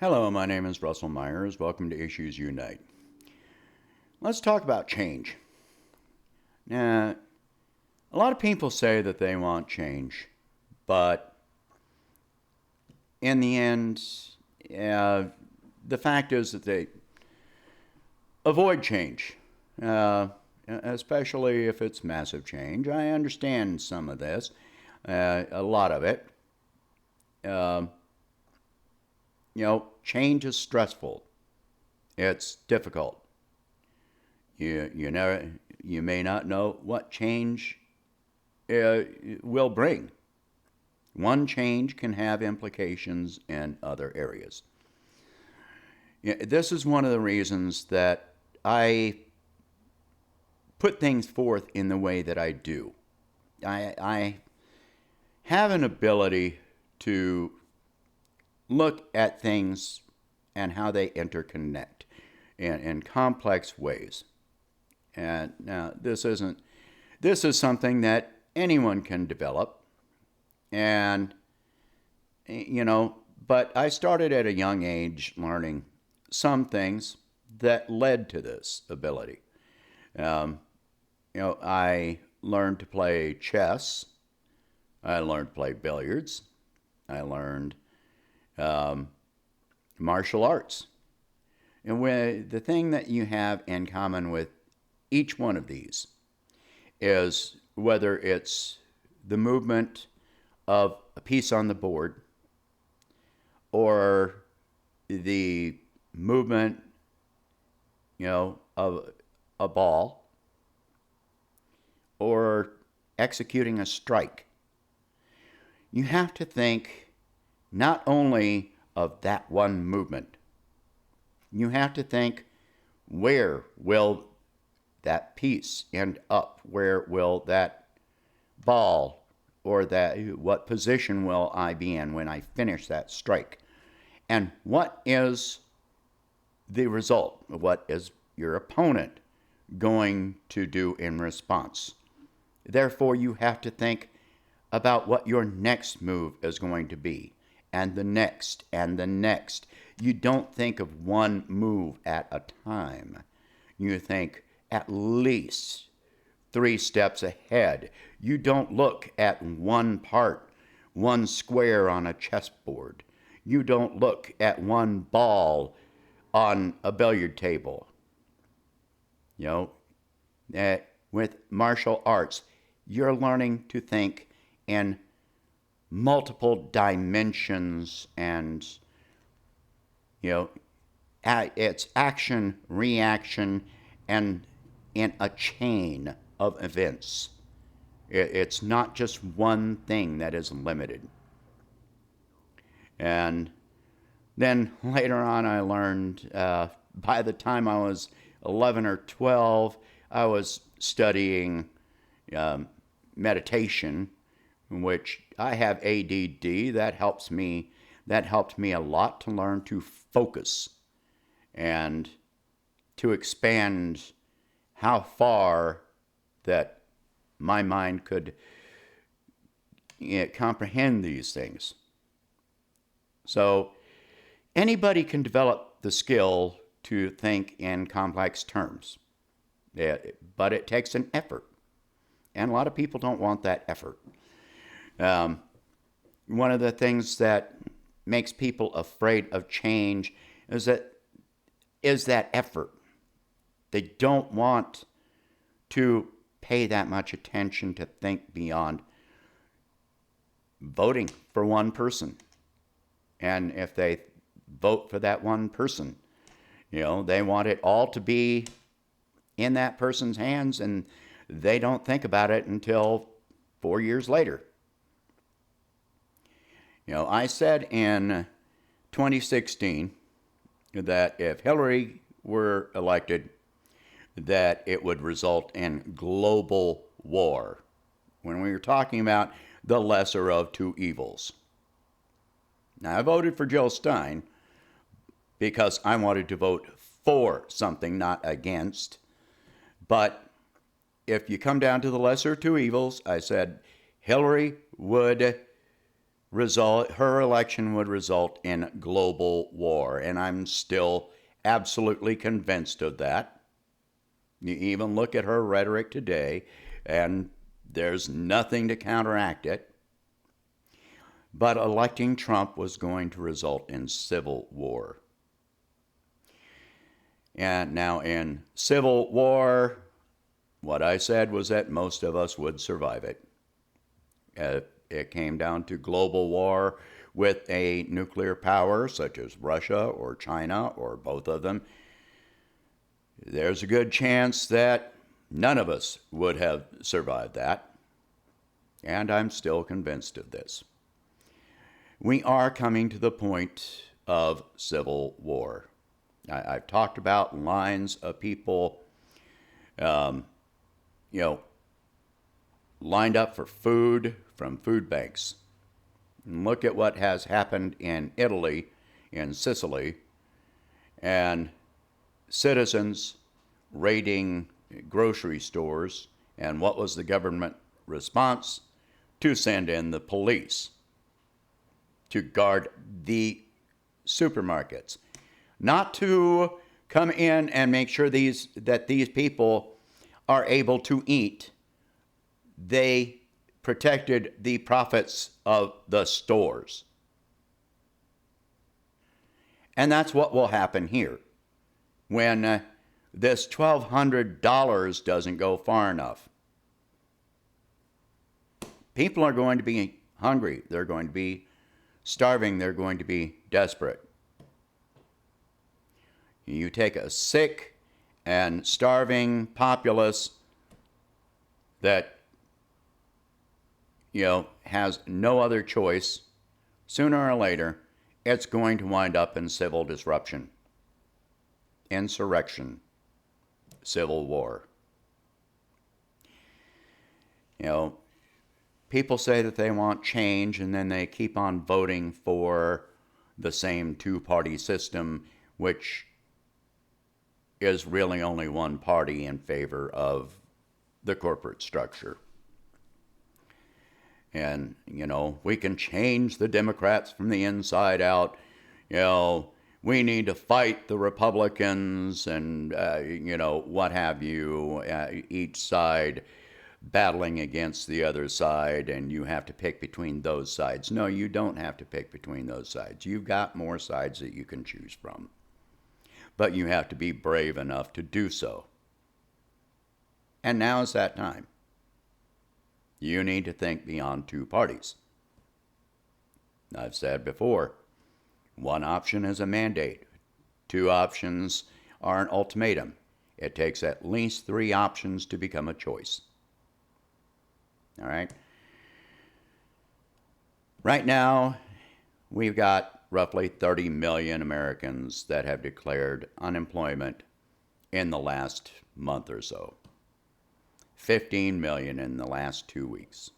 Hello, my name is Russell Myers. Welcome to Issues Unite. Let's talk about change. Now, a lot of people say that they want change, but in the end, the fact is that they avoid change, especially if it's massive change. I understand some of this, a lot of it. Uh, Change is stressful. It's difficult. You may not know what change will bring. One change can have implications in other areas. This is one of the reasons that I put things forth in the way that I do. I have an ability to look at things and how they interconnect in complex ways. And now this is something that anyone can develop. And but I started at a young age learning some things that led to this ability. Um, I learned to play chess. I learned to play billiards. I learned um, martial arts. And when, the thing that you have in common with each one of these is whether it's the movement of a piece on the board or the movement, of a ball or executing a strike. You have to think not only of that one movement, you have to think, where will that piece end up? Where will that ball or what position will I be in when I finish that strike? And what is the result? What is your opponent going to do in response? Therefore, you have to think about what your next move is going to be, and the next, and the next. You don't think of one move at a time. You think at least 3 steps ahead. You don't look at one part, one square on a chessboard. You don't look at one ball on a billiard table. With martial arts, you're learning to think in multiple dimensions, and it's action, reaction, and in a chain of events. It's not just one thing that is limited. And then later on, I learned, by the time I was 11 or 12, I was studying meditation, in which I have ADD. That helps me. That helped me a lot to learn to focus and to expand how far that my mind could comprehend these things. So anybody can develop the skill to think in complex terms, but it takes an effort. And a lot of people don't want that effort. One of the things that makes people afraid of change is that effort. They don't want to pay that much attention to think beyond voting for one person. And if they vote for that one person, they want it all to be in that person's hands, and they don't think about it until 4 years later. I said in 2016 that if Hillary were elected, that it would result in global war, when we were talking about the lesser of two evils. Now, I voted for Jill Stein because I wanted to vote for something, not against. But if you come down to the lesser of two evils, I said Hillary would her election would result in global war. And I'm still absolutely convinced of that. You even look at her rhetoric today, and there's nothing to counteract it. But electing Trump was going to result in civil war. And now in civil war, what I said was that most of us would survive it. It came down to global war with a nuclear power such as Russia or China or both of them. There's a good chance that none of us would have survived that. And I'm still convinced of this. We are coming to the point of civil war. I've talked about lines of people, lined up for food from food banks. And look at what has happened in Italy, in Sicily, and citizens raiding grocery stores. And what was the government response? To send in the police to guard the supermarkets, not to come in and make sure that these people are able to eat. They protected the profits of the stores. And that's what will happen here when this $1,200 doesn't go far enough. People are going to be hungry. They're going to be starving. They're going to be desperate. You take a sick and starving populace that has no other choice, sooner or later, it's going to wind up in civil disruption, insurrection, civil war. People say that they want change, and then they keep on voting for the same two-party system, which is really only one party in favor of the corporate structure. And, we can change the Democrats from the inside out. We need to fight the Republicans and, what have you, each side battling against the other side, and you have to pick between those sides. No, you don't have to pick between those sides. You've got more sides that you can choose from. But you have to be brave enough to do so. And now is that time. You need to think beyond two parties. I've said before, one option is a mandate. Two options are an ultimatum. It takes at least three options to become a choice. All right? Right now, we've got roughly 30 million Americans that have declared unemployment in the last month or so. 15 million in the last 2 weeks.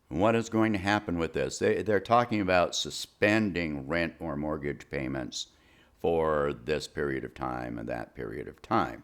What is going to happen with this? They're talking about suspending rent or mortgage payments for this period of time and that period of time.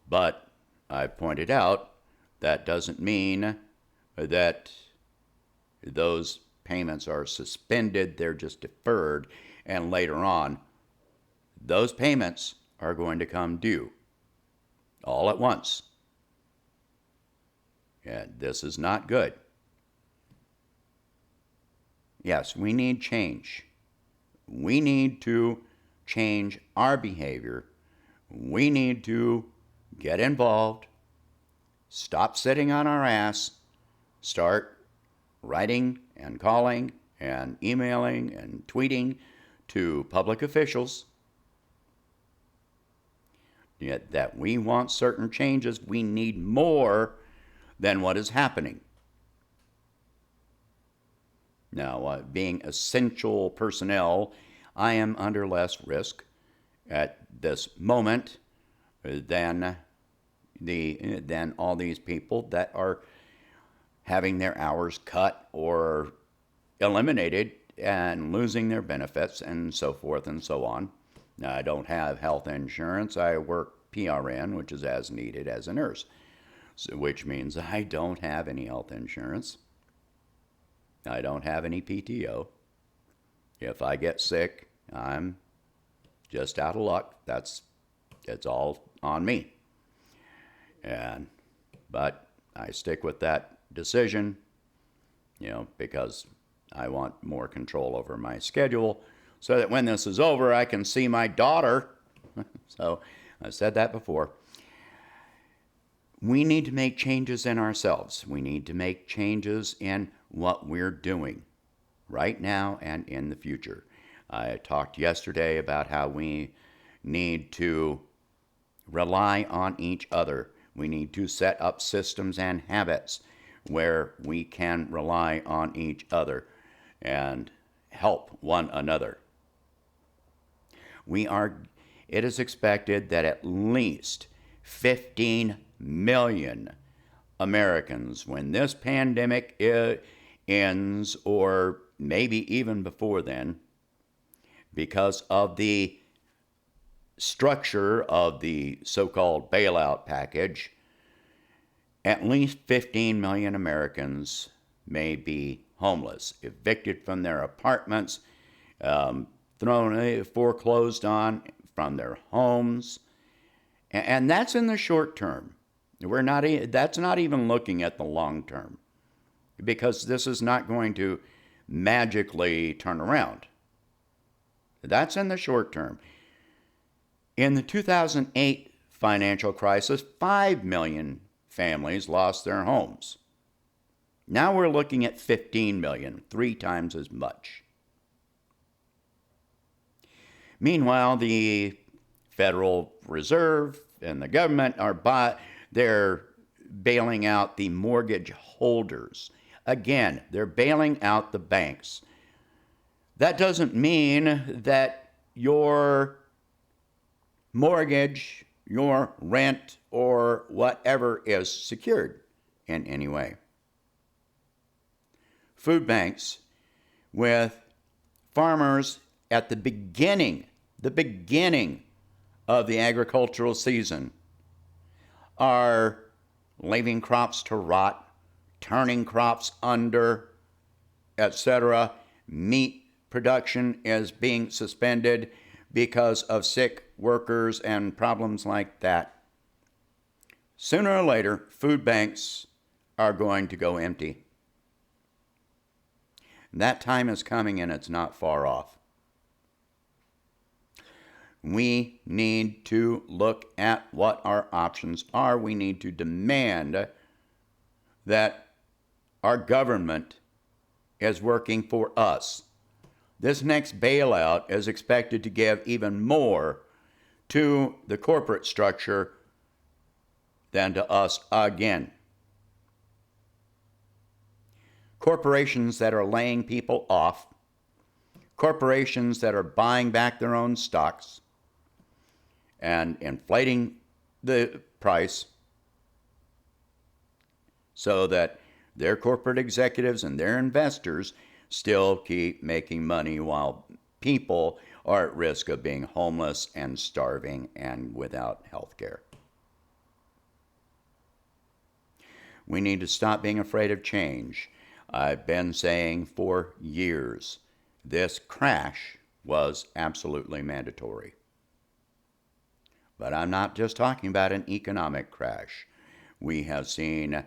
But I've pointed out that doesn't mean that those payments are suspended. They're just deferred, and later on, those payments are going to come due all at once. And this is not good. Yes, we need change. We need to change our behavior. We need to get involved, stop sitting on our ass, start writing and calling and emailing and tweeting to public officials that we want certain changes. We need more than what is happening. Now, being essential personnel, I am under less risk at this moment than all these people that are having their hours cut or eliminated and losing their benefits and so forth and so on. Now, I don't have health insurance. I work PRN, which is as needed as a nurse. which means I don't have any health insurance. I don't have any PTO. If I get sick, I'm just out of luck. It's all on me. But I stick with that decision, because I want more control over my schedule so that when this is over, I can see my daughter. So I said that before. We need to make changes in ourselves. We need to make changes in what we're doing right now and in the future. I talked yesterday about how we need to rely on each other. We need to set up systems and habits where we can rely on each other and help one another. It is expected that at least 15 million Americans, when this pandemic ends, or maybe even before then, because of the structure of the so-called bailout package, at least 15 million Americans may be homeless, evicted from their apartments, foreclosed on from their homes. And that's in the short term. That's not even looking at the long term, because this is not going to magically turn around. That's in the short term. In the 2008 financial crisis, 5 million families lost their homes. Now we're looking at 15 million, 3 times as much. Meanwhile, the Federal Reserve and the government they're bailing out the mortgage holders. Again, they're bailing out the banks. That doesn't mean that your mortgage, your rent, or whatever is secured in any way. Food banks, with farmers at the beginning of the agricultural season, are leaving crops to rot, turning crops under, etc. Meat production is being suspended because of sick workers and problems like that. Sooner or later, food banks are going to go empty. That time is coming, and it's not far off. We need to look at what our options are. We need to demand that our government is working for us. This next bailout is expected to give even more to the corporate structure than to us again. Corporations that are laying people off, corporations that are buying back their own stocks and inflating the price so that their corporate executives and their investors still keep making money while people are at risk of being homeless and starving and without health care. We need to stop being afraid of change. I've been saying for years, this crash was absolutely mandatory. But I'm not just talking about an economic crash. We have seen,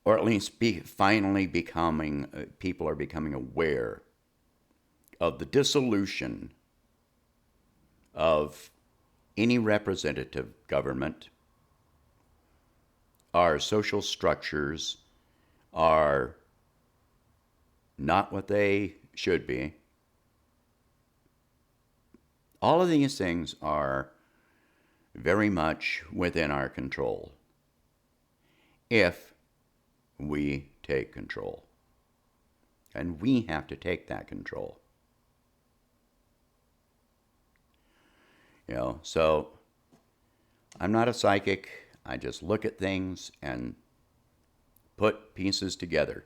or at least people are becoming aware of the dissolution of any representative government. Our social structures are not what they should be. All of these things are very much within our control if we take control. And we have to take that control. So I'm not a psychic. I just look at things and put pieces together.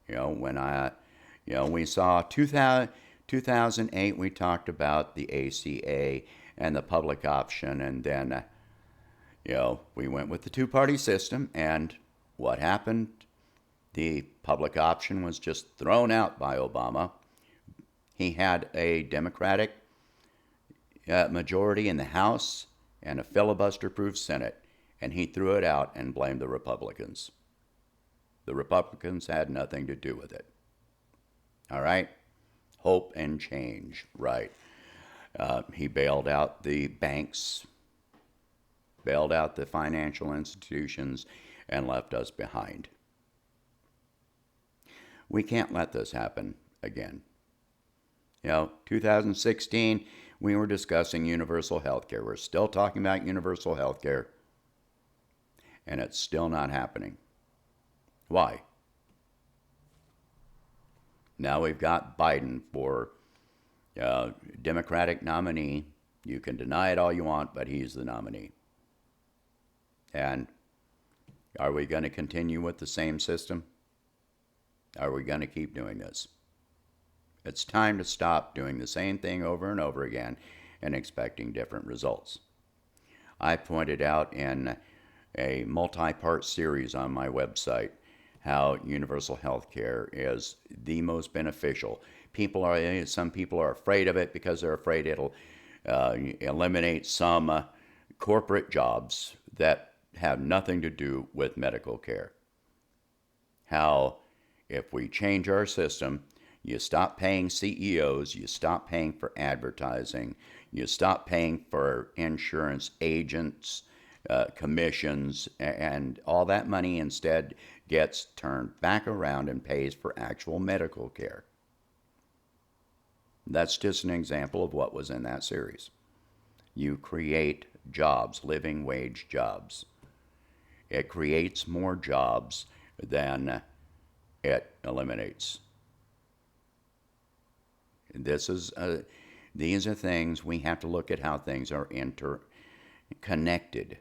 When we saw 2008, we talked about the ACA and the public option, and then, We went with the two-party system, and what happened? The public option was just thrown out by Obama. He had a Democratic majority in the House and a filibuster-proof Senate, and he threw it out and blamed the Republicans. The Republicans had nothing to do with it. All right? Hope and change, right. He bailed out the banks, bailed out the financial institutions, and left us behind. We can't let this happen again. 2016, we were discussing universal health care. We're still talking about universal health care, and it's still not happening. Why? Now we've got Biden for Democratic nominee. You can deny it all you want, but he's the nominee. And are we going to continue with the same system? Are we going to keep doing this? It's time to stop doing the same thing over and over again and expecting different results. I pointed out in a multi-part series on my website how universal health care is the most beneficial. Some people are afraid of it because they're afraid it'll eliminate some corporate jobs that have nothing to do with medical care. How if we change our system, you stop paying CEOs, you stop paying for advertising, you stop paying for insurance agents, commissions, and all that money instead gets turned back around and pays for actual medical care. That's just an example of what was in that series. You create jobs, living wage jobs. It creates more jobs than it eliminates. These are things we have to look at how things are interconnected.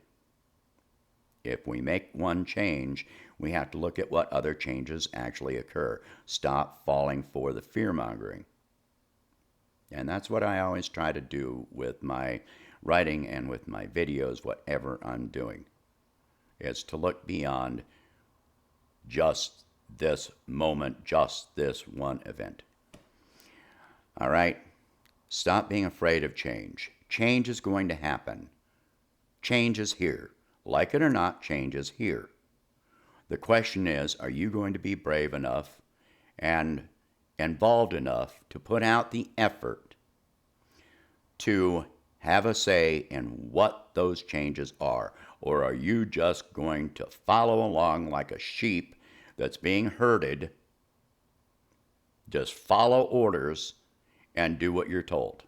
If we make one change, we have to look at what other changes actually occur. Stop falling for the fear-mongering. And that's what I always try to do with my writing and with my videos, whatever I'm doing. Is to look beyond just this moment, just this one event. All right? Stop being afraid of change. Change is going to happen. Change is here. Like it or not, change is here. The question is, are you going to be brave enough and involved enough to put out the effort to have a say in what those changes are? Or are you just going to follow along like a sheep that's being herded, just follow orders and do what you're told?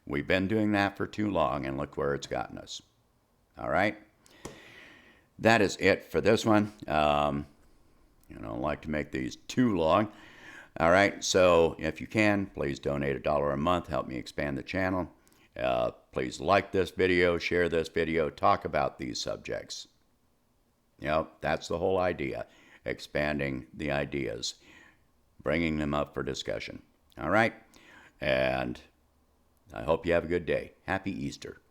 We've been doing that for too long, and look where it's gotten us. All right? That is it for this one. I don't like to make these too long. All right, so if you can, please donate $1 a month. Help me expand the channel. Please like this video, share this video, talk about these subjects. That's the whole idea, expanding the ideas, bringing them up for discussion. All right, and I hope you have a good day. Happy Easter.